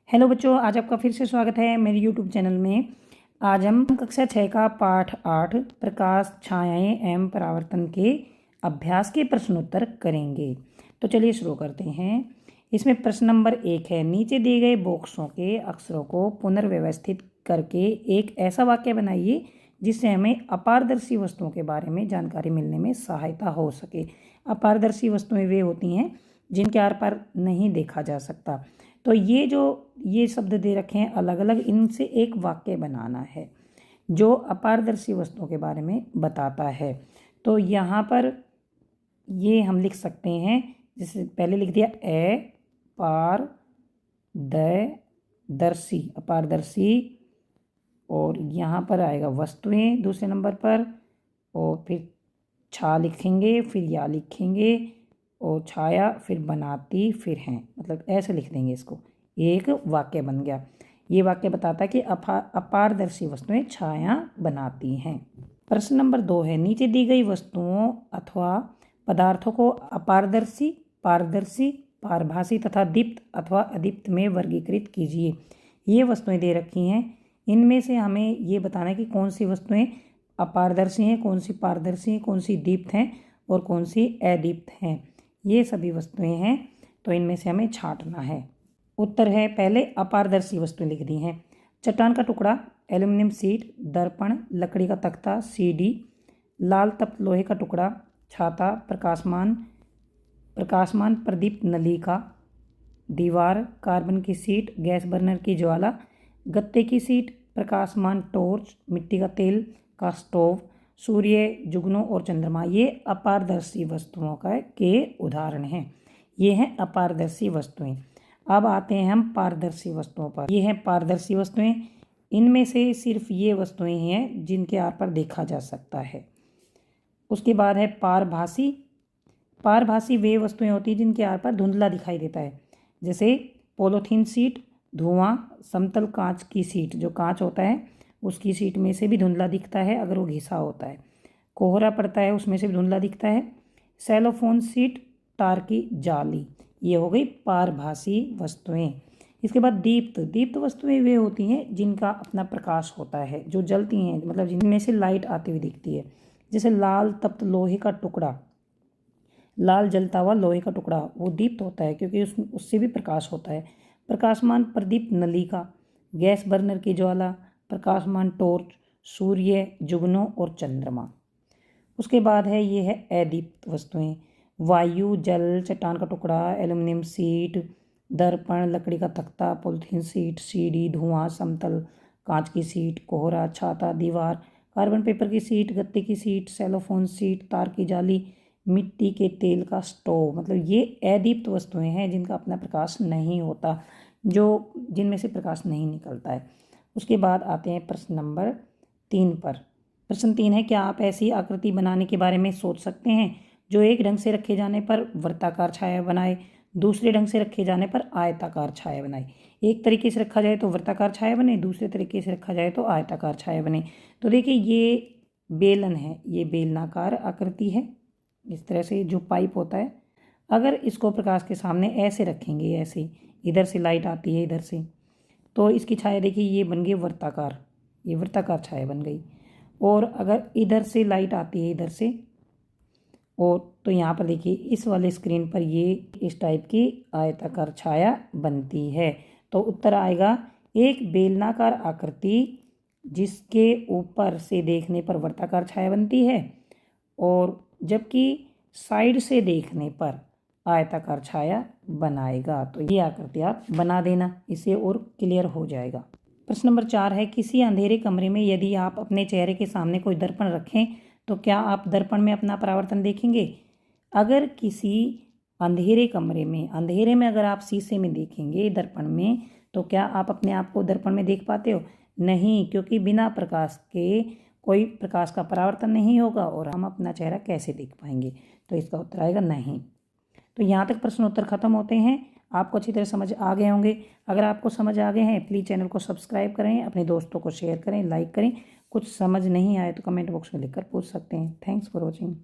Hello बच्चों, आज आपका फिर से स्वागत है मेरे यूट्यूब चैनल में। आज हम कक्षा 6 का पाठ 8 प्रकाश, छायाएं एवं परावर्तन के अभ्यास के प्रश्नोत्तर करेंगे। तो चलिए शुरू करते हैं। इसमें प्रश्न नंबर 1 है, नीचे दिए गए बॉक्सों के अक्षरों को पुनर्व्यवस्थित करके एक ऐसा वाक्य बनाइए जिससे हमें अपारदर्शी वस्तुओं के बारे में जानकारी मिलने में सहायता हो सके। अपारदर्शी वस्तुएं वे होती हैं जिनके आर पार नहीं देखा जा सकता। तो ये शब्द दे रखे हैं अलग अलग, इनसे एक वाक्य बनाना है जो अपारदर्शी वस्तुओं के बारे में बताता है। तो यहाँ पर ये हम लिख सकते हैं, जैसे पहले लिख दिया अपारदर्शी, अपारदर्शी, और यहाँ पर आएगा वस्तुएं दूसरे नंबर पर, और फिर छा लिखेंगे, फिर या लिखेंगे, और छाया, फिर बनाती, फिर हैं, मतलब ऐसे लिख देंगे इसको। एक वाक्य बन गया। ये वाक्य बताता है कि अपारदर्शी वस्तुएं छाया बनाती हैं। प्रश्न नंबर 2 है, नीचे दी गई वस्तुओं अथवा पदार्थों को अपारदर्शी, पारदर्शी, पारभासी तथा दीप्त अथवा अदीप्त में वर्गीकृत कीजिए। ये वस्तुएं दे रखी हैं, इनमें से हमें ये बताना है कि कौन सी वस्तुएं अपारदर्शी हैं, कौन सी पारदर्शी हैं, कौन सी दीप्त हैं और कौन सी अदीप्त हैं। ये सभी वस्तुएं हैं, तो इनमें से हमें छांटना है। उत्तर है, पहले अपारदर्शी वस्तुएं लिख दी हैं। चट्टान का टुकड़ा, एल्युमिनियम शीट, दर्पण, लकड़ी का तख्ता, सीडी, लाल तप्त लोहे का टुकड़ा, छाता, प्रकाशमान प्रदीप्त नलिका, दीवार, कार्बन की शीट, गैस बर्नर की ज्वाला, गत्ते की शीट, प्रकाशमान टॉर्च, मिट्टी का तेल का स्टोव, सूर्य, जुगनू और चंद्रमा। ये अपारदर्शी वस्तुओं के उदाहरण हैं। ये हैं अपारदर्शी वस्तुएं। अब आते हैं हम पारदर्शी वस्तुओं पर। ये हैं पारदर्शी वस्तुएं। इनमें से सिर्फ ये वस्तुएं हैं जिनके आर पर देखा जा सकता है। उसके बाद है पारभासी। पारभासी वे वस्तुएं होती हैं जिनके आर पर धुंधला दिखाई देता है, जैसे पॉलीथीन शीट, धुआं, समतल कांच की शीट, जो कांच होता है उसकी शीट में से भी धुंधला दिखता है अगर वो घिसा होता है। कोहरा पड़ता है उसमें से भी धुंधला दिखता है। सेलोफोन शीट, तार की जाली, ये हो गई पारभासी वस्तुएं। इसके बाद दीप्त वस्तुएं वे होती हैं जिनका अपना प्रकाश होता है, जो जलती हैं, मतलब जिनमें से लाइट आती हुई दिखती है। जैसे लाल तप्त लोहे का टुकड़ा, लाल जलता हुआ लोहे का टुकड़ा, वो दीप्त होता है क्योंकि उससे भी प्रकाश होता है। प्रकाशमान प्रदीप्त नलिका, गैस बर्नर की ज्वाला, प्रकाशमान टॉर्च, सूर्य, जुगनू और चंद्रमा। उसके बाद है, ये है अदीप्त वस्तुएं, वायु, जल, चट्टान का टुकड़ा, एल्युमिनियम शीट, दर्पण, लकड़ी का तख्ता, पॉलीथीन शीट, सीडी, धुआं, समतल कांच की शीट, कोहरा, छाता, दीवार, कार्बन पेपर की शीट, गत्ते की शीट, सेलोफोन शीट, तार की जाली, मिट्टी के तेल का स्टोव। मतलब ये अदीप्त वस्तुएं हैं जिनका अपना प्रकाश नहीं होता, जो जिनमें से प्रकाश नहीं निकलता है। उसके बाद आते हैं प्रश्न नंबर 3 पर। प्रश्न 3 है, क्या आप ऐसी आकृति बनाने के बारे में सोच सकते हैं जो एक ढंग से रखे जाने पर वृत्ताकार छाया बनाए, दूसरे ढंग से रखे जाने पर आयताकार छाया बनाए। एक तरीके से रखा जाए तो वृत्ताकार छाया बने, दूसरे तरीके से रखा जाए तो आयताकार छाया बने। तो देखिए, ये बेलन है, ये बेलनाकार आकृति है। इस तरह से जो पाइप होता है, अगर इसको प्रकाश के सामने ऐसे रखेंगे, ऐसे इधर से लाइट आती है इधर से, तो इसकी छाया देखिए ये बन गई वृत्ताकार, ये वृत्ताकार छाया बन गई। और अगर इधर से लाइट आती है इधर से, और तो यहाँ पर देखिए इस वाले स्क्रीन पर ये इस टाइप की आयताकार छाया बनती है। तो उत्तर आएगा, एक बेलनाकार आकृति जिसके ऊपर से देखने पर वृत्ताकार छाया बनती है और जबकि साइड से देखने पर आयताकार छाया बनाएगा। तो ये आकृति आप बना देना, इससे और क्लियर हो जाएगा। प्रश्न नंबर 4 है, किसी अंधेरे कमरे में यदि आप अपने चेहरे के सामने कोई दर्पण रखें तो क्या आप दर्पण में अपना परावर्तन देखेंगे? अगर किसी अंधेरे कमरे में, अंधेरे में अगर आप शीशे में देखेंगे दर्पण में, तो क्या आप अपने आप को दर्पण में देख पाते हो? नहीं, क्योंकि बिना प्रकाश के कोई प्रकाश का परावर्तन नहीं होगा और हम अपना चेहरा कैसे देख पाएंगे? तो इसका उत्तर आएगा नहीं। तो यहाँ तक प्रश्न उत्तर खत्म होते हैं। आपको अच्छी तरह समझ आ गए होंगे। अगर आपको समझ आ गए हैं, प्लीज़ चैनल को सब्सक्राइब करें, अपने दोस्तों को शेयर करें, लाइक करें। कुछ समझ नहीं आए तो कमेंट बॉक्स में लिखकर पूछ सकते हैं। Thanks for watching.